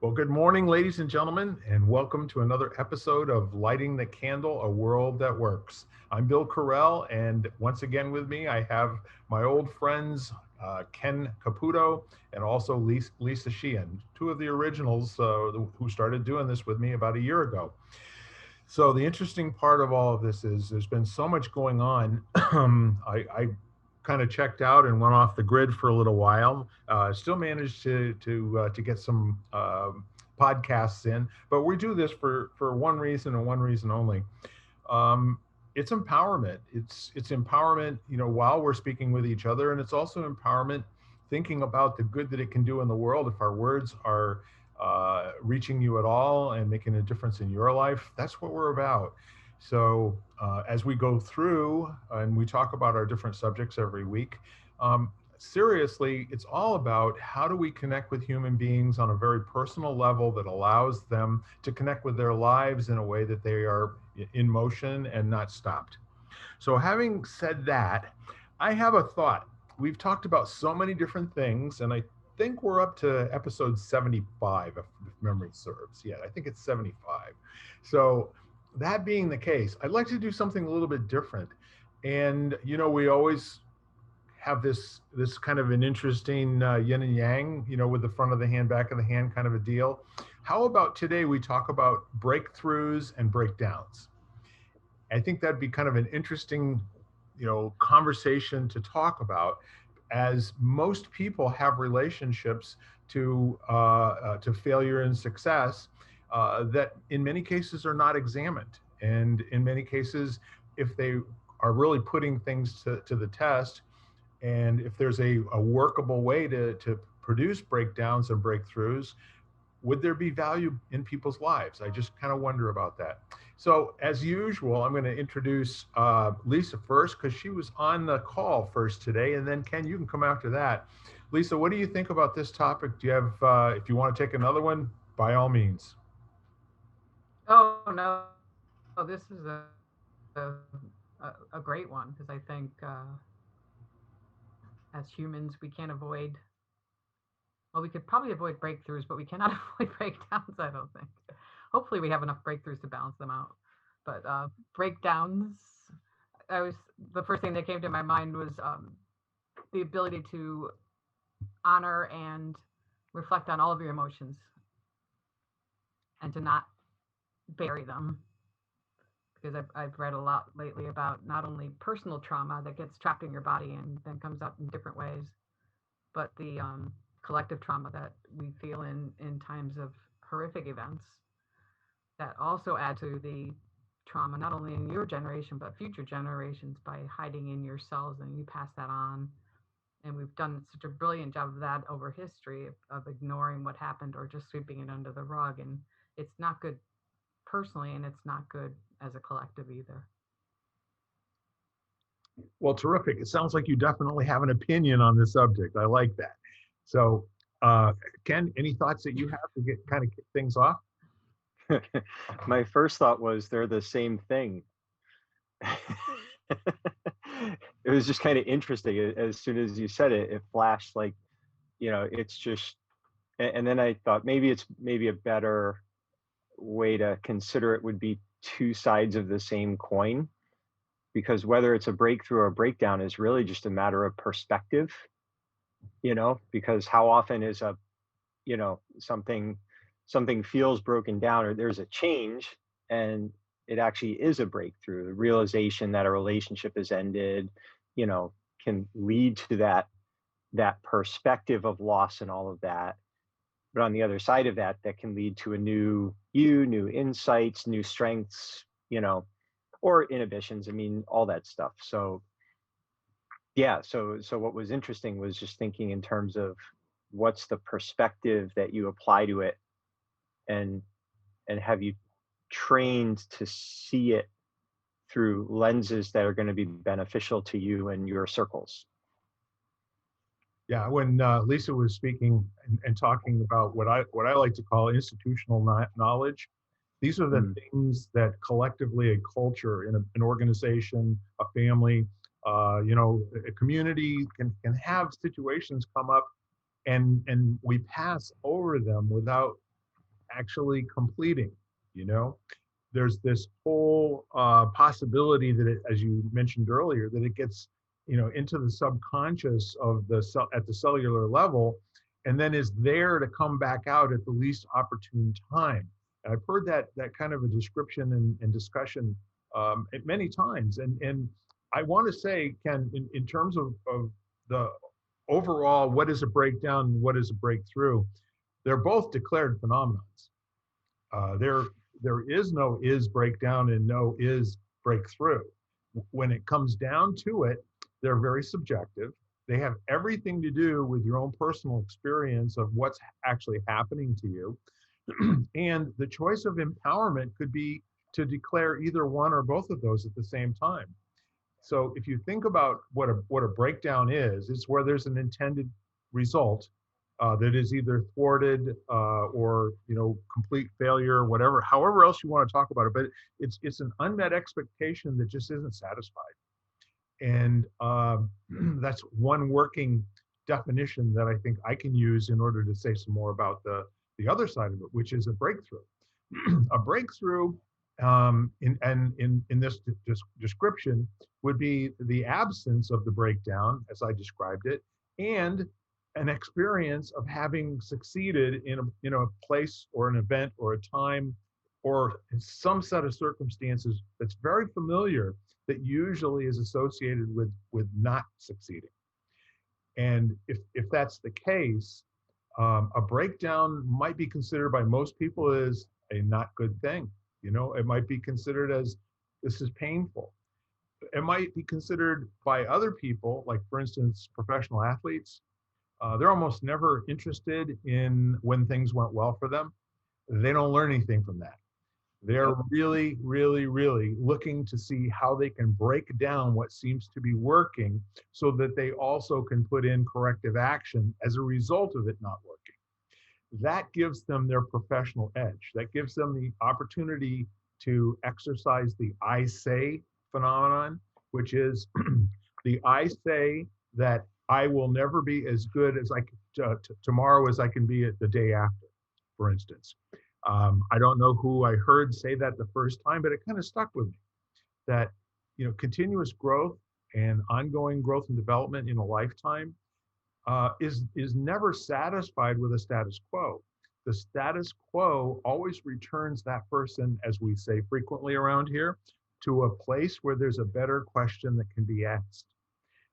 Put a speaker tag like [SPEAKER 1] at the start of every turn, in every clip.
[SPEAKER 1] Well, good morning, ladies and gentlemen, and welcome to another episode of Lighting the Candle, A World That Works. I'm Bill Correll, and once again with me, I have my old friends, Ken Caputo and also Lisa Sheehan, two of the originals who started doing this with me about a year ago. So the interesting part of all of this is there's been so much going on. I kind of checked out and went off the grid for a little while. Still managed to get some podcasts in, but we do this for one reason and one reason only. It's empowerment. It's empowerment, while we're speaking with each other, and it's also empowerment thinking about the good that it can do in the world if our words are reaching you at all and making a difference in your life. That's what we're about. So as we go through and we talk about our different subjects every week, seriously, it's all about how do we connect with human beings on a very personal level that allows them to connect with their lives in a way that they are in motion and not stopped. So having said that, I have a thought. We've talked about so many different things, and I think we're up to episode 75, if memory serves. Yeah, I think it's 75. So that being the case, I'd like to do something a little bit different. And, we always have this kind of an interesting yin and yang, with the front of the hand, back of the hand kind of a deal. How about today we talk about breakthroughs and breakdowns? I think that'd be kind of an interesting, conversation to talk about, as most people have relationships to failure and success that in many cases are not examined. And in many cases, if they are really putting things to the test, and if there's a workable way to produce breakdowns and breakthroughs, would there be value in people's lives? I just kind of wonder about that. So as usual, I'm going to introduce Lisa first, because she was on the call first today. And then Ken, you can come after that. Lisa, what do you think about this topic? Do you have, if you want to take another one, by all means.
[SPEAKER 2] Oh, no. Oh, this is a, a great one, because I think as humans, we can't avoid, well, we could probably avoid breakthroughs, but we cannot avoid breakdowns, I don't think. Hopefully we have enough breakthroughs to balance them out. But breakdowns, the first thing that came to my mind was the ability to honor and reflect on all of your emotions and to not bury them. Because I've read a lot lately about not only personal trauma that gets trapped in your body and then comes up in different ways, but the collective trauma that we feel in times of horrific events that also add to the trauma, not only in your generation, but future generations, by hiding in your cells, and you pass that on. And we've done such a brilliant job of that over history, of ignoring what happened or just sweeping it under the rug. And it's not good personally, and it's not good as a collective either.
[SPEAKER 1] Well, terrific. It sounds like you definitely have an opinion on this subject. I like that. So, Ken, any thoughts that you have to get kind of kick things off?
[SPEAKER 3] My first thought was they're the same thing. It was just kind of interesting. As soon as you said it, it flashed like, it's just, and then I thought maybe a better way to consider it would be two sides of the same coin, because whether it's a breakthrough or a breakdown is really just a matter of perspective, because how often is something feels broken down, or there's a change and it actually is a breakthrough. The realization that a relationship has ended, can lead to that perspective of loss and all of that. But on the other side of that, that can lead to a new insights, new strengths, or inhibitions. I mean, all that stuff. So yeah, so what was interesting was just thinking in terms of what's the perspective that you apply to it, and have you trained to see it through lenses that are going to be beneficial to you and your circles.
[SPEAKER 1] Yeah, when Lisa was speaking and talking about what I like to call institutional knowledge, these are the things that collectively a culture, in an organization, a family, a community can have situations come up, and we pass over them without actually completing, you know. There's this whole possibility that it, as you mentioned earlier, that it gets, you know, into the subconscious of the cell at the cellular level, and then is there to come back out at the least opportune time. And I've heard that kind of a description and discussion many times. And I want to say, Ken, in terms of the overall, what is a breakdown and what is a breakthrough, they're both declared phenomenons. There is no is breakdown and no is breakthrough. When it comes down to it, they're very subjective. They have everything to do with your own personal experience of what's actually happening to you. And the choice of empowerment could be to declare either one or both of those at the same time. So if you think about what a breakdown is, it's where there's an intended result that is either thwarted or, you know, complete failure, whatever, however else you want to talk about it. But it's an unmet expectation that just isn't satisfied. And that's one working definition that I think I can use in order to say some more about the other side of it, which is a breakthrough. A breakthrough in this description would be the absence of the breakdown, as I described it, and an experience of having succeeded in a place or an event or a time or some set of circumstances that's very familiar, that usually is associated with not succeeding. And if that's the case, a breakdown might be considered by most people as a not good thing. You know, it might be considered as, this is painful. It might be considered by other people, like for instance, professional athletes. They're almost never interested in when things went well for them. They don't learn anything from that. They're really, really, really looking to see how they can break down what seems to be working so that they also can put in corrective action as a result of it not working. That gives them their professional edge. That gives them the opportunity to exercise the I say phenomenon, which is the I say that I will never be as good as tomorrow as I can be at the day after, for instance. I don't know who I heard say that the first time, but it kind of stuck with me, that, you know, continuous growth and ongoing growth and development in a lifetime is never satisfied with a status quo. The status quo always returns that person, as we say frequently around here, to a place where there's a better question that can be asked.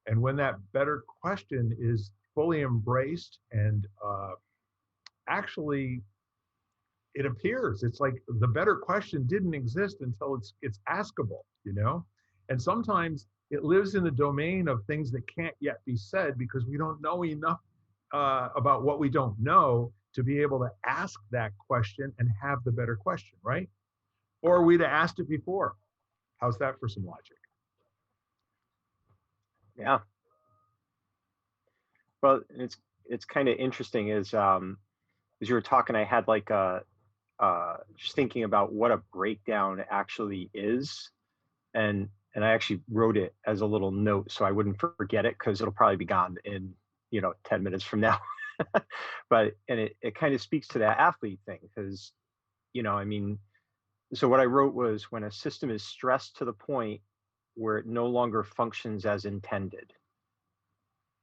[SPEAKER 1] And when that better question is fully embraced and actually it appears, it's like the better question didn't exist until it's askable, you know? And sometimes it lives in the domain of things that can't yet be said because we don't know enough about what we don't know to be able to ask that question and have the better question, right? Or we'd have asked it before. How's that for some logic?
[SPEAKER 3] Yeah. Well, it's kind of interesting as you were talking, I had like just thinking about what a breakdown actually is, and I actually wrote it as a little note so I wouldn't forget it, because it'll probably be gone in 10 minutes from now. But it kind of speaks to that athlete thing, because I mean, so what I wrote was, when a system is stressed to the point where it no longer functions as intended.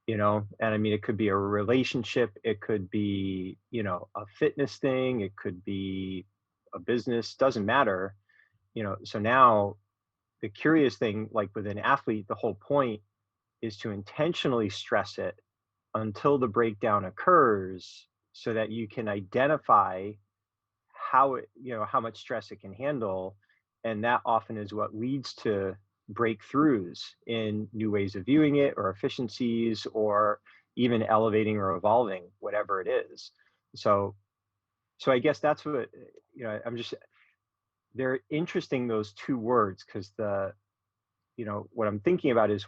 [SPEAKER 3] And I mean, it could be a relationship, it could be, a fitness thing, it could be a business, doesn't matter. So now the curious thing, like with an athlete, the whole point is to intentionally stress it until the breakdown occurs, so that you can identify how it, how much stress it can handle. And that often is what leads to breakthroughs in new ways of viewing it, or efficiencies, or even elevating or evolving, whatever it is. So I guess that's what, they're interesting, those two words, because what I'm thinking about is,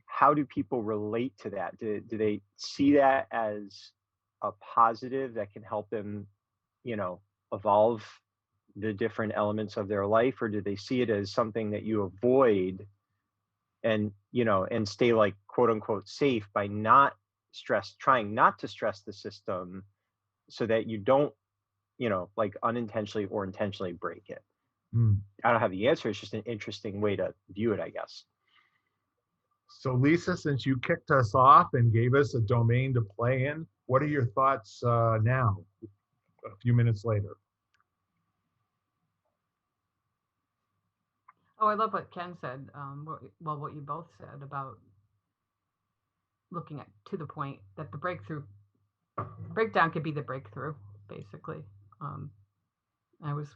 [SPEAKER 3] how do people relate to that? Do they see that as a positive that can help them, evolve the different elements of their life, or do they see it as something that you avoid and stay, like, quote unquote, safe by trying not to stress the system, so that you don't, like unintentionally or intentionally break it.
[SPEAKER 1] Mm.
[SPEAKER 3] I don't have the answer. It's just an interesting way to view it, I guess.
[SPEAKER 1] So Lisa, since you kicked us off and gave us a domain to play in, what are your thoughts now, a few minutes later?
[SPEAKER 2] Oh, I love what Ken said. What you both said about looking at to the point that the breakdown could be the breakthrough, basically. Um, I was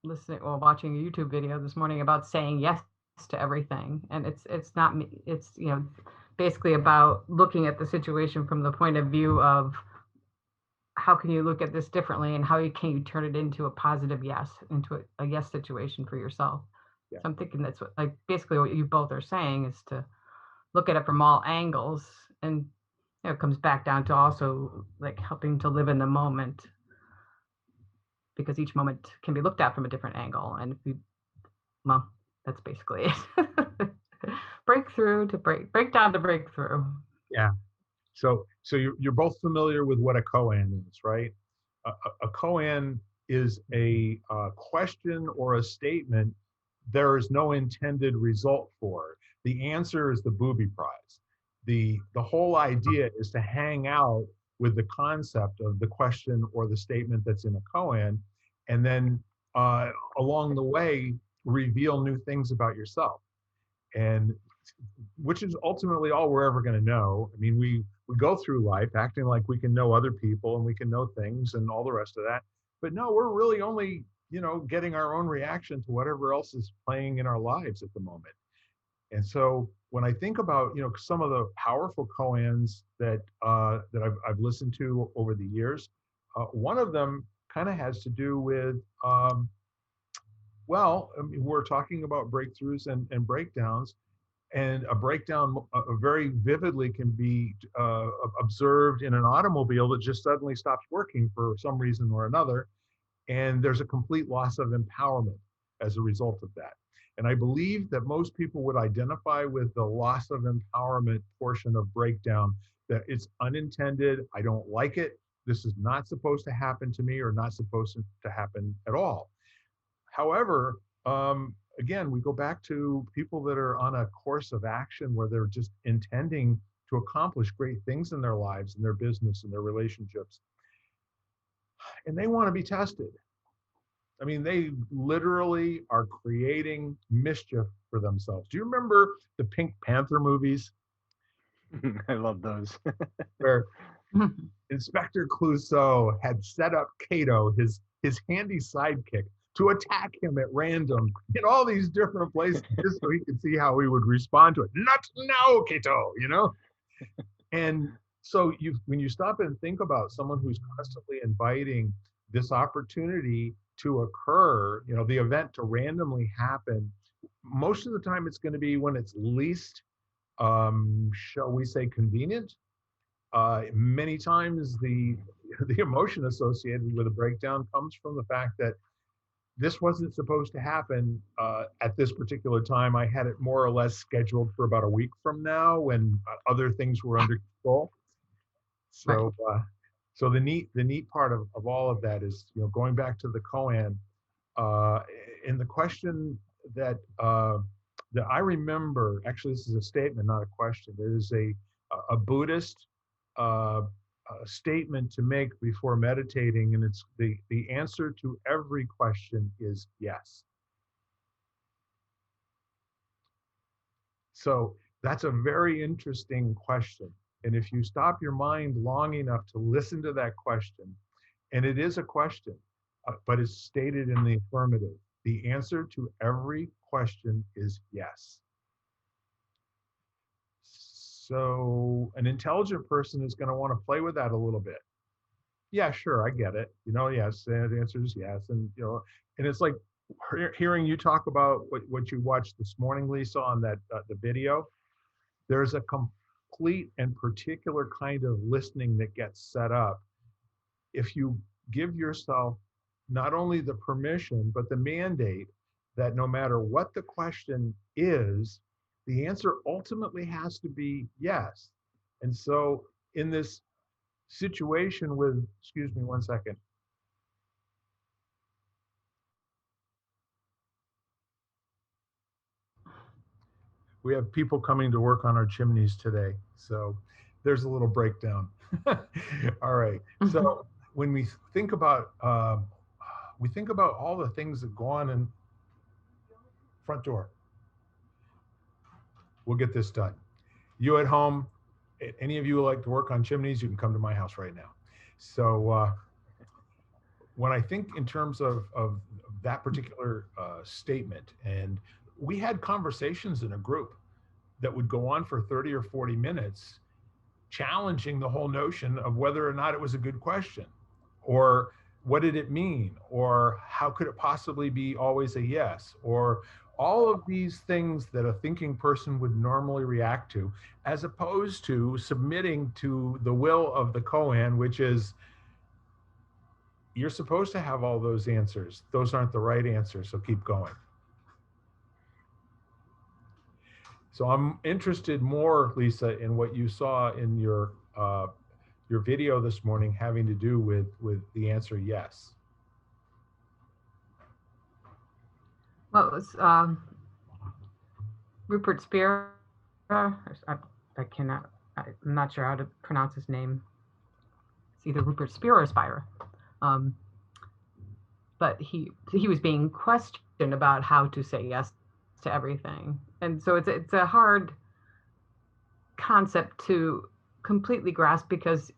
[SPEAKER 2] watching a YouTube video this morning about saying yes to everything, and it's not me. It's basically about looking at the situation from the point of view of how can you look at this differently, and how can you turn it into a positive yes, into a yes situation for yourself.
[SPEAKER 1] Yeah.
[SPEAKER 2] So I'm thinking that's basically what you both are saying is to look at it from all angles, and it comes back down to also like helping to live in the moment, because each moment can be looked at from a different angle. And well, that's basically it. Breakthrough to break down to breakthrough.
[SPEAKER 1] Yeah. So you're both familiar with what a koan is, right? A koan is a question or a statement there is no intended result for. The answer is the booby prize. The whole idea is to hang out with the concept of the question or the statement that's in a koan, and then along the way reveal new things about yourself, and which is ultimately all we're ever going to know. I mean, we go through life acting like we can know other people and we can know things and all the rest of that, but no, we're really only getting our own reaction to whatever else is playing in our lives at the moment. And so when I think about some of the powerful koans that I've listened to over the years, one of them kind of has to do with I mean, we're talking about breakthroughs and breakdowns, and a breakdown very vividly can be observed in an automobile that just suddenly stops working for some reason or another, and there's a complete loss of empowerment as a result of that. And I believe that most people would identify with the loss of empowerment portion of breakdown, that it's unintended, I don't like it, this is not supposed to happen to me or not supposed to happen at all. However, again, we go back to people that are on a course of action where they're just intending to accomplish great things in their lives, in their business, in their relationships, and they want to be tested. I mean, they literally are creating mischief for themselves. Do you remember the Pink Panther movies?
[SPEAKER 3] I love those.
[SPEAKER 1] Where Inspector Clouseau had set up Cato, his handy sidekick, to attack him at random in all these different places, just so he could see how he would respond to it. Not now, Cato, And so when you stop and think about someone who's constantly inviting this opportunity to occur, the event to randomly happen, most of the time it's going to be when it's least, shall we say, convenient. Many times the emotion associated with a breakdown comes from the fact that this wasn't supposed to happen at this particular time. I had it more or less scheduled for about a week from now when other things were under control. So, so the neat part of all of that is, going back to the koan, in the question that I remember, actually, this is a statement, not a question. It is a Buddhist statement to make before meditating, and it's the answer to every question is yes. So that's a very interesting question. And if you stop your mind long enough to listen to that question, and it is a question, but it's stated in the affirmative, the answer to every question is yes. So an intelligent person is going to want to play with that a little bit. Yeah, sure, I get it. Yes, the answer is yes. And, and it's like hearing you talk about what you watched this morning, Lisa, on that the video. There's a complete and particular kind of listening that gets set up if you give yourself not only the permission, but the mandate that no matter what the question is, the answer ultimately has to be yes. And so in this situation with, excuse me one second. We have people coming to work on our chimneys today, so there's a little breakdown. All right. So when we think about all the things that go on in front door. We'll get this done. You at home, any of you who like to work on chimneys, you can come to my house right now. So when I think in terms of that particular statement, and we had conversations in a group that would go on for 30 or 40 minutes, challenging the whole notion of whether or not it was a good question, or what did it mean, or how could it possibly be always a yes, or all of these things that a thinking person would normally react to, as opposed to submitting to the will of the koan, which is, you're supposed to have all those answers. Those aren't the right answers, so keep going. So I'm interested more, Lisa, in what you saw in your video this morning having to do with the answer yes.
[SPEAKER 2] Well, it was Rupert Spira. I'm not sure how to pronounce his name. It's either Rupert Spira or Spira. But he was being questioned about how to say yes to everything. And so it's a hard concept to completely grasp, because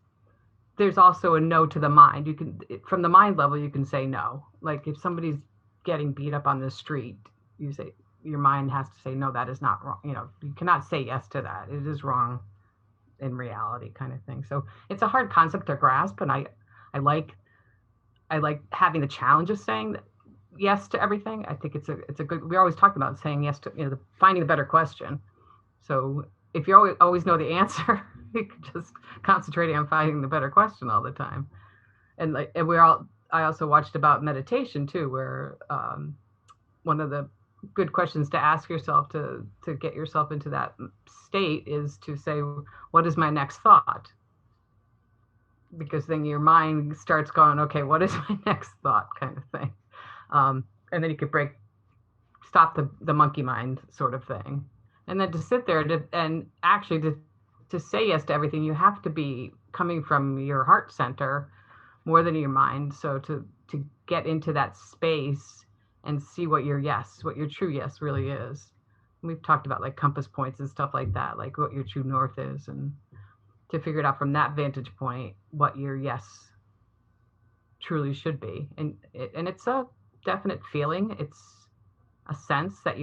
[SPEAKER 2] there's also a no to the mind. You can, from the mind level, you can say no. Like if somebody's getting beat up on the street, you say, your mind has to say, no, that is not wrong. You know, you cannot say yes to that. It is wrong in reality, kind of thing. So it's a hard concept to grasp. And I like having the challenge of saying yes to everything. I think it's a good, we always talk about saying yes to, finding a better question. So if you always know the answer, you can just concentrating on finding the better question all the time. And I also watched about meditation too, where one of the good questions to ask yourself to get yourself into that state is to say, what is my next thought? Because then your mind starts going, okay, what is my next thought, kind of thing. And then you could stop the monkey mind sort of thing. And then to sit there and actually to say yes to everything, you have to be coming from your heart center more than your mind. So to get into that space and see what your true yes really is. And we've talked about like compass points and stuff like that, like what your true north is, and to figure it out from that vantage point, what your yes truly should be. And it's a definite feeling. It's a sense that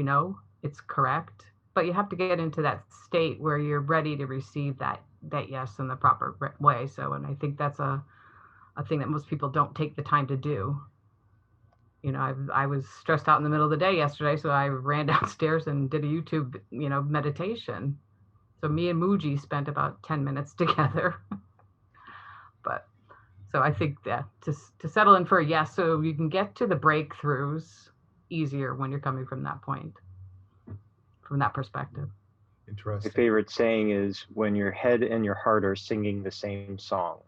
[SPEAKER 2] it's correct, but you have to get into that state where you're ready to receive that yes in the proper way. So, and I think that's a thing that most people don't take the time to do. I was stressed out in the middle of the day yesterday, so I ran downstairs and did a YouTube, meditation. So me and Muji spent about 10 minutes together. But so I think that to settle in for a yes, so you can get to the breakthroughs easier when you're coming from that point, from that perspective.
[SPEAKER 1] Interesting.
[SPEAKER 3] My favorite saying is, when your head and your heart are singing the same song.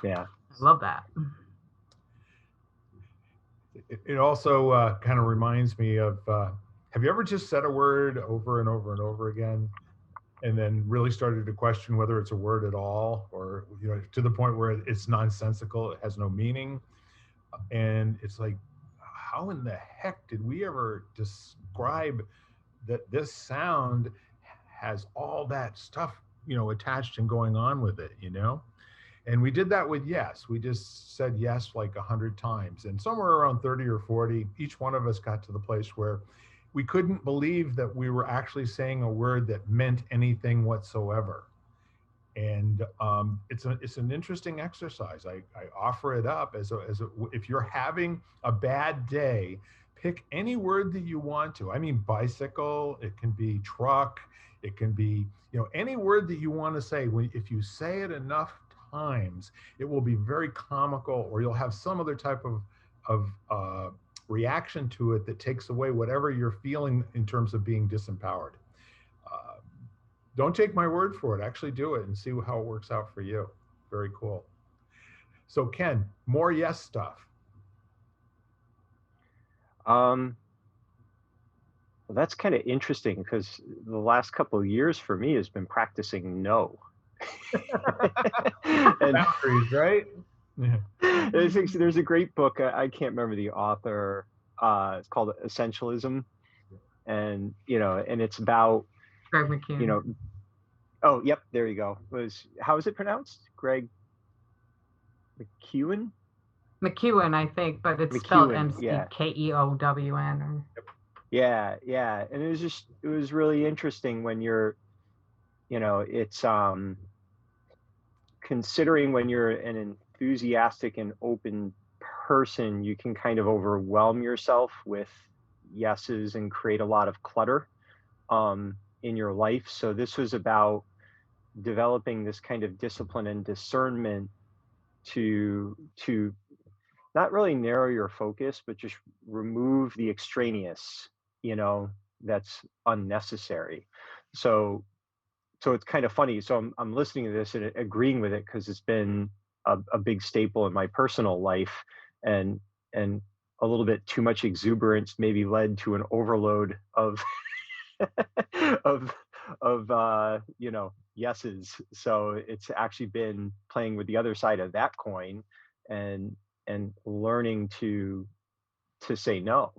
[SPEAKER 3] Yeah.
[SPEAKER 2] I love that.
[SPEAKER 1] It also kind of reminds me of, have you ever just said a word over and over and over again, and then really started to question whether it's a word at all, or to the point where it's nonsensical, it has no meaning, and it's like, how in the heck did we ever describe that this sound has all that stuff attached and going on with it, And we did that with yes. We just said yes like 100 times, and somewhere around 30 or 40, each one of us got to the place where we couldn't believe that we were actually saying a word that meant anything whatsoever. And it's an interesting exercise. I offer it up as if you're having a bad day, pick any word that you want to. I mean, bicycle, it can be truck, it can be, any word that you want to say. If you say it enough times, it will be very comical, or you'll have some other type of reaction to it that takes away whatever you're feeling in terms of being disempowered. Don't take my word for it. Actually do it and see how it works out for you. Very cool. So Ken, more yes stuff.
[SPEAKER 3] Well, that's kind of interesting because the last couple of years for me has been practicing no. And
[SPEAKER 1] Boundaries, right? Yeah.
[SPEAKER 3] there's a great book. I can't remember the author. It's called Essentialism, and and it's about
[SPEAKER 2] Greg
[SPEAKER 3] you
[SPEAKER 2] McKeown.
[SPEAKER 3] know. Oh, yep, there you go. How is it pronounced? Greg McKeown?
[SPEAKER 2] McEwen, I think, but it's spelled
[SPEAKER 3] McEwen, yeah.
[SPEAKER 2] McKeown.
[SPEAKER 3] Yeah, yeah. And it was really interesting when it's considering when you're an enthusiastic and open person, you can kind of overwhelm yourself with yeses and create a lot of clutter in your life. So this was about developing this kind of discipline and discernment to not really narrow your focus, but just remove the extraneous, you know, that's unnecessary. So it's kind of funny. So I'm listening to this and agreeing with it because it's been a big staple in my personal life, and and a little bit too much exuberance maybe led to an overload of of yeses. So it's actually been playing with the other side of that coin, and learning to say no,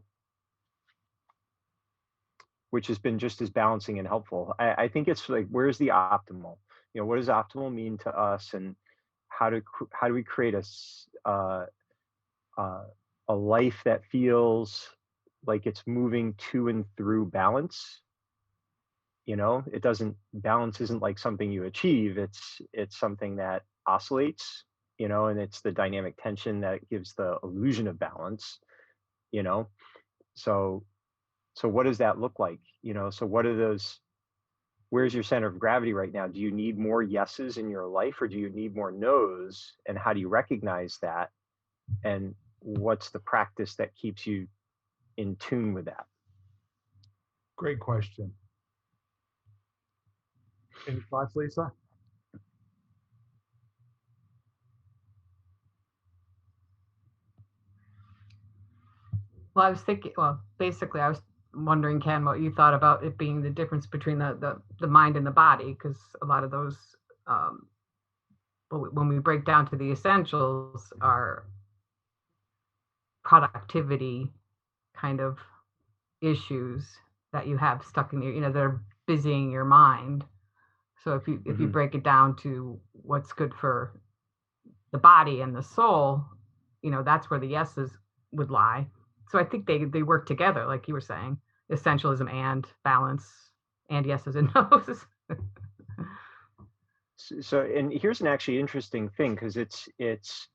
[SPEAKER 3] which has been just as balancing and helpful. I think it's like, where's the optimal? What does optimal mean to us, and how do we create a life that feels like it's moving to and through balance? It doesn't balance isn't like something you achieve. It's something that oscillates, and it's the dynamic tension that gives the illusion of balance. You know, so what does that look like? So what are those? Where's your center of gravity right now? Do you need more yeses in your life, or do you need more nos? And how do you recognize that? And what's the practice that keeps you in tune with that?
[SPEAKER 1] Great question. Any thoughts, Lisa?
[SPEAKER 2] Well, I was thinking. Well, basically, I was wondering, Ken, what you thought about it being the difference between the mind and the body, because a lot of those, um, when we break down to the essentials, are productivity kind of issues that you have stuck in your, they're busying your mind. So if you
[SPEAKER 3] Mm-hmm.
[SPEAKER 2] break it down to what's good for the body and the soul, that's where the yeses would lie. So I think they work together, like you were saying, essentialism and balance and yeses and nos.
[SPEAKER 3] So, and here's an actually interesting thing, because it's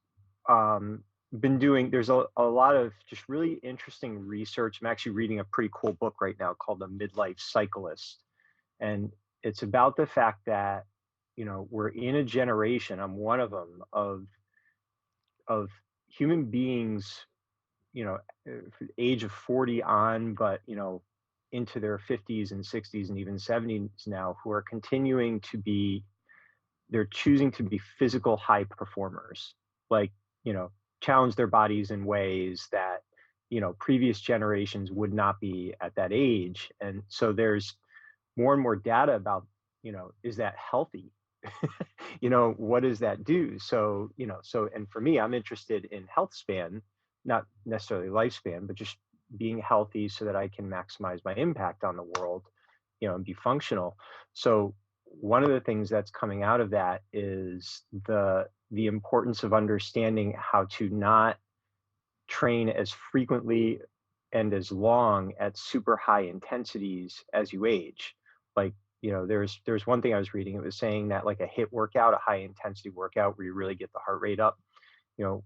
[SPEAKER 3] um, been doing. There's a lot of just really interesting research. I'm actually reading a pretty cool book right now called The Midlife Cyclist, and it's about the fact that we're in a generation. I'm one of them, of human beings, age of 40 on, but into their 50s and 60s and even 70s now, who are continuing to be, they're choosing to be physical high performers, like, challenge their bodies in ways that previous generations would not be at that age. And so there's more and more data about, is that healthy? What does that do? So, and for me, I'm interested in health span, not necessarily lifespan, but just being healthy so that I can maximize my impact on the world, and be functional. So one of the things that's coming out of that is the importance of understanding how to not train as frequently and as long at super high intensities as you age. Like, there's one thing I was reading, it was saying that like a HIIT workout, a high intensity workout where you really get the heart rate up,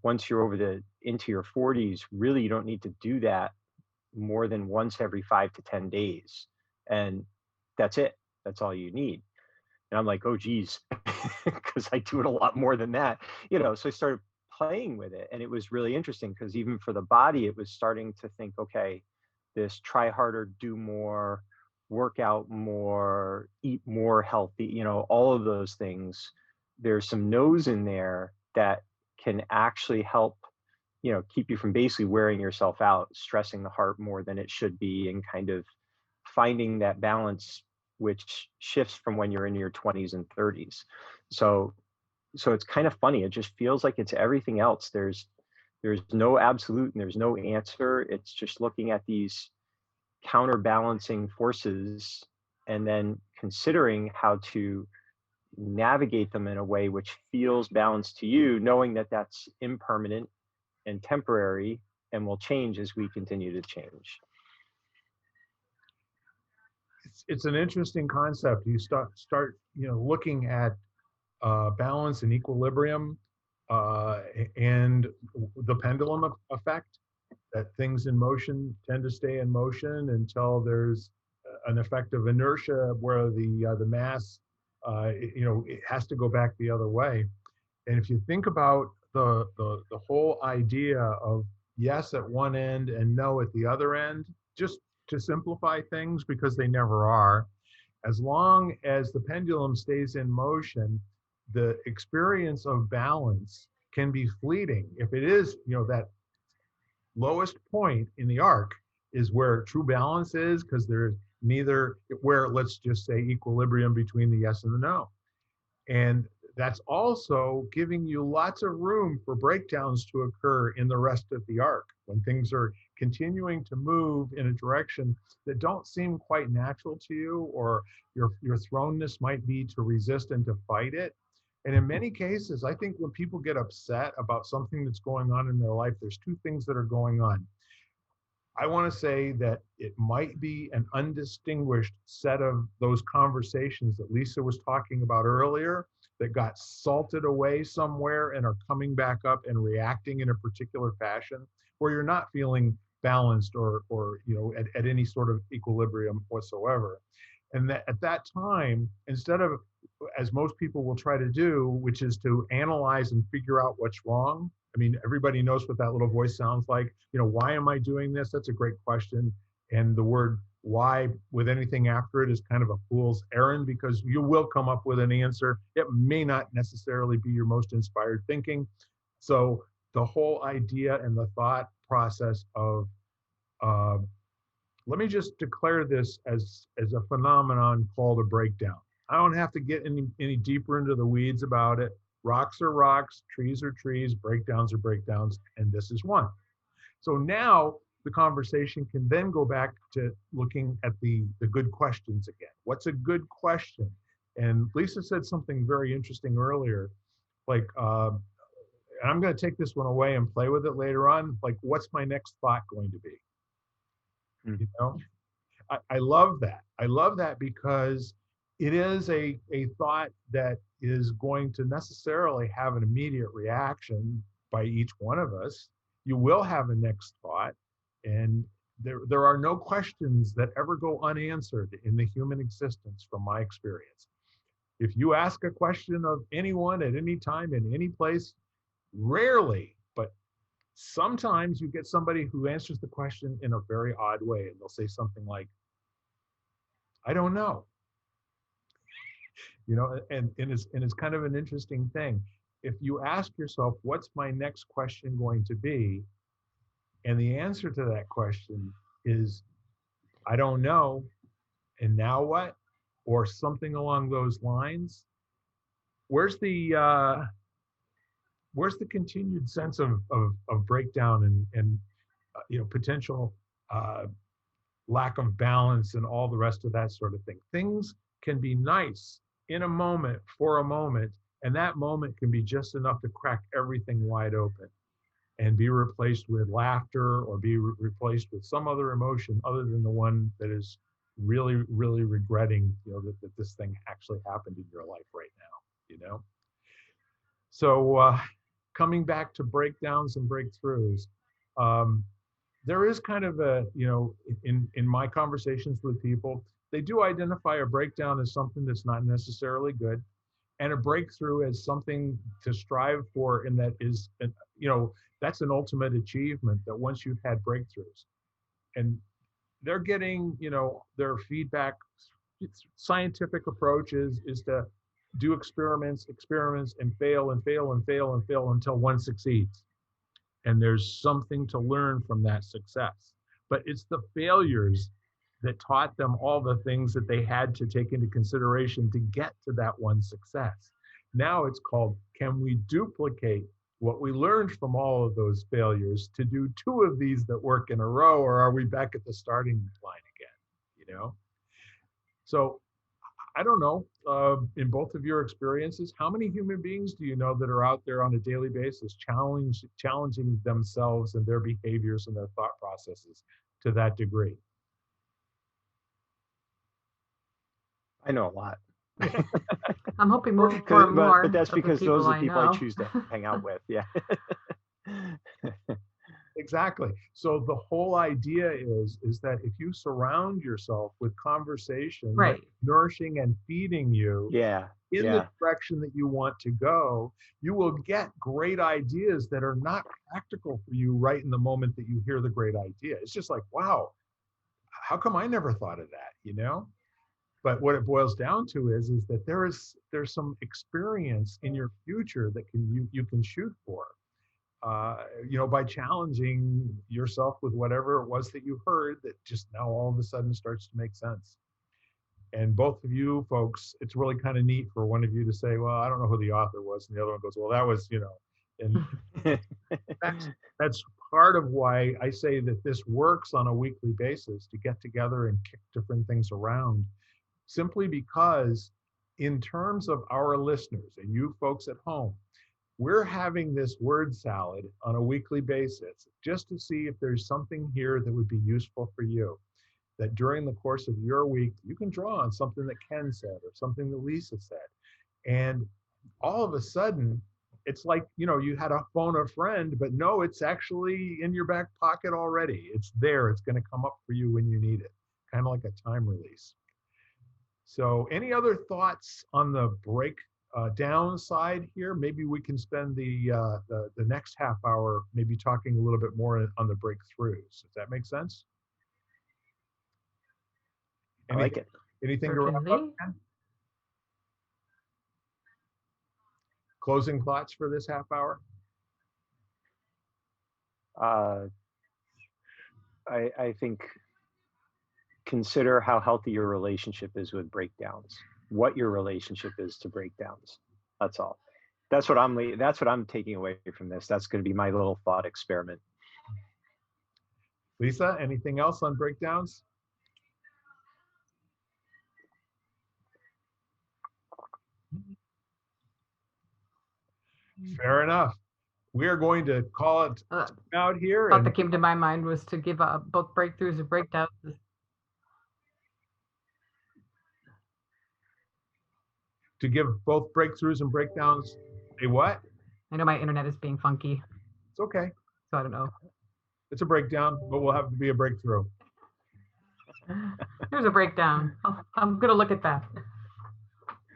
[SPEAKER 3] once you're into your 40s, really you don't need to do that more than once every 5 to 10 days. And that's it. That's all you need. And I'm like, oh geez, because I do it a lot more than that. So I started playing with it, and it was really interesting, because even for the body, it was starting to think, okay, this try harder, do more, work out more, eat more healthy, all of those things. There's some no's in there that can actually help, keep you from basically wearing yourself out, stressing the heart more than it should be, and kind of finding that balance, which shifts from when you're in your 20s and 30s. So it's kind of funny. It just feels like it's everything else. There's no absolute and there's no answer. It's just looking at these counterbalancing forces and then considering how to navigate them in a way which feels balanced to you, knowing that that's impermanent and temporary and will change as we continue to change.
[SPEAKER 1] It's an interesting concept. You start looking at balance and equilibrium, and the pendulum effect, that things in motion tend to stay in motion until there's an effect of inertia where the mass, it has to go back the other way. And if you think about the whole idea of yes at one end and no at the other end, just to simplify things, because they never are, as long as the pendulum stays in motion, the experience of balance can be fleeting. If it is, that lowest point in the arc is where true balance is, because there's neither, where, let's just say, equilibrium between the yes and the no. And that's also giving you lots of room for breakdowns to occur in the rest of the arc when things are continuing to move in a direction that don't seem quite natural to you, or your thrownness might be to resist and to fight it. And in many cases, I think when people get upset about something that's going on in their life, there's two things that are going on. I want to say that it might be an undistinguished set of those conversations that Lisa was talking about earlier that got salted away somewhere and are coming back up and reacting in a particular fashion, where you're not feeling balanced or at any sort of equilibrium whatsoever. And that at that time, instead of, as most people will try to do, which is to analyze and figure out what's wrong. I mean, everybody knows what that little voice sounds like. Why am I doing this? That's a great question. And the word why with anything after it is kind of a fool's errand, because you will come up with an answer. It may not necessarily be your most inspired thinking. So the whole idea and the thought process of, let me just declare this as a phenomenon called a breakdown. I don't have to get any deeper into the weeds about it. Rocks are rocks, trees are trees, breakdowns are breakdowns, and this is one. So now the conversation can then go back to looking at the good questions again. What's a good question? And Lisa said something very interesting earlier, like, and I'm going to take this one away and play with it later on. Like, what's my next thought going to be? I love that. I love that because it is a thought that is going to necessarily have an immediate reaction by each one of us. You will have a next thought, and there are no questions that ever go unanswered in the human existence from my experience. If you ask a question of anyone at any time in any place, rarely, but sometimes you get somebody who answers the question in a very odd way, and they'll say something like, I don't know. And it's kind of an interesting thing. If you ask yourself, what's my next question going to be? And the answer to that question is, I don't know. And now what? Or something along those lines. Where's the continued sense of breakdown and potential lack of balance and all the rest of that sort of thing? Things can be nice in a moment, for a moment, and that moment can be just enough to crack everything wide open and be replaced with laughter, or be replaced with some other emotion other than the one that is really, really regretting, that this thing actually happened in your life right now, So coming back to breakdowns and breakthroughs, there is kind of a, in my conversations with people, they do identify a breakdown as something that's not necessarily good, and a breakthrough as something to strive for, and that is, that's an ultimate achievement, that once you've had breakthroughs. And they're getting, their feedback. Scientific approach is to do experiments, and fail and fail and fail and fail until one succeeds. And there's something to learn from that success. But it's the failures that taught them all the things that they had to take into consideration to get to that one success. Now it's called, can we duplicate what we learned from all of those failures to do 2 of these that work in a row, or are we back at the starting line again? So I don't know, in both of your experiences, how many human beings do you know that are out there on a daily basis challenging themselves and their behaviors and their thought processes to that degree?
[SPEAKER 3] I know a lot.
[SPEAKER 2] I'm hoping more for more.
[SPEAKER 3] But that's because those are the people I
[SPEAKER 2] know.
[SPEAKER 3] choose to hang out with. Yeah.
[SPEAKER 1] Exactly. So the whole idea is that if you surround yourself with conversation
[SPEAKER 2] Right.
[SPEAKER 1] that's nourishing and feeding you in the direction that you want to go, you will get great ideas that are not practical for you right in the moment that you hear the great idea. It's just like, wow, how come I never thought of that, But what it boils down to is that there's some experience in your future that you can shoot for. By challenging yourself with whatever it was that you heard that just now all of a sudden starts to make sense. And both of you folks, it's really kind of neat for one of you to say, well, I don't know who the author was. And the other one goes, well, that was, and that's part of why I say that this works on a weekly basis, to get together and kick different things around, simply because in terms of our listeners and you folks at home, we're having this word salad on a weekly basis just to see if there's something here that would be useful for you, that during the course of your week, you can draw on something that Ken said or something that Lisa said. And all of a sudden, it's like, you had a phone a friend, but no, it's actually in your back pocket already. It's there. It's going to come up for you when you need it, kind of like a time release. So any other thoughts on the downside here? Maybe we can spend the next half hour maybe talking a little bit more on the breakthroughs. Does that make sense?
[SPEAKER 3] I like it.
[SPEAKER 1] Anything to wrap up, Ken? Closing thoughts for this half hour?
[SPEAKER 3] I think consider how healthy your relationship is with breakdowns, what your relationship is to breakdowns. That's all. That's what I'm taking away from this. That's going to be my little thought experiment.
[SPEAKER 1] Lisa, anything else on breakdowns? Fair enough. We are going to call it out here.
[SPEAKER 2] Thought that came to my mind was to give both breakthroughs and breakdowns.
[SPEAKER 1] To give both breakthroughs and breakdowns a what?
[SPEAKER 2] I know my internet is being funky.
[SPEAKER 1] It's okay.
[SPEAKER 2] So I don't know.
[SPEAKER 1] It's a breakdown, but we'll have to be a breakthrough.
[SPEAKER 2] Here's a breakdown. I'm going to look at that.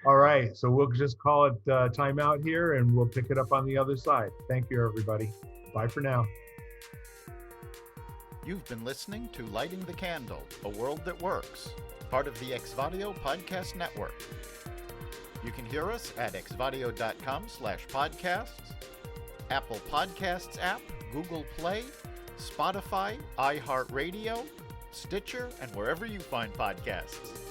[SPEAKER 1] All right. So we'll just call it time out here, and we'll pick it up on the other side. Thank you, everybody. Bye for now.
[SPEAKER 4] You've been listening to Lighting the Candle, a world that works, part of the Exvadio Podcast Network. You can hear us at exvadio.com/podcasts, Apple Podcasts app, Google Play, Spotify, iHeartRadio, Stitcher, and wherever you find podcasts.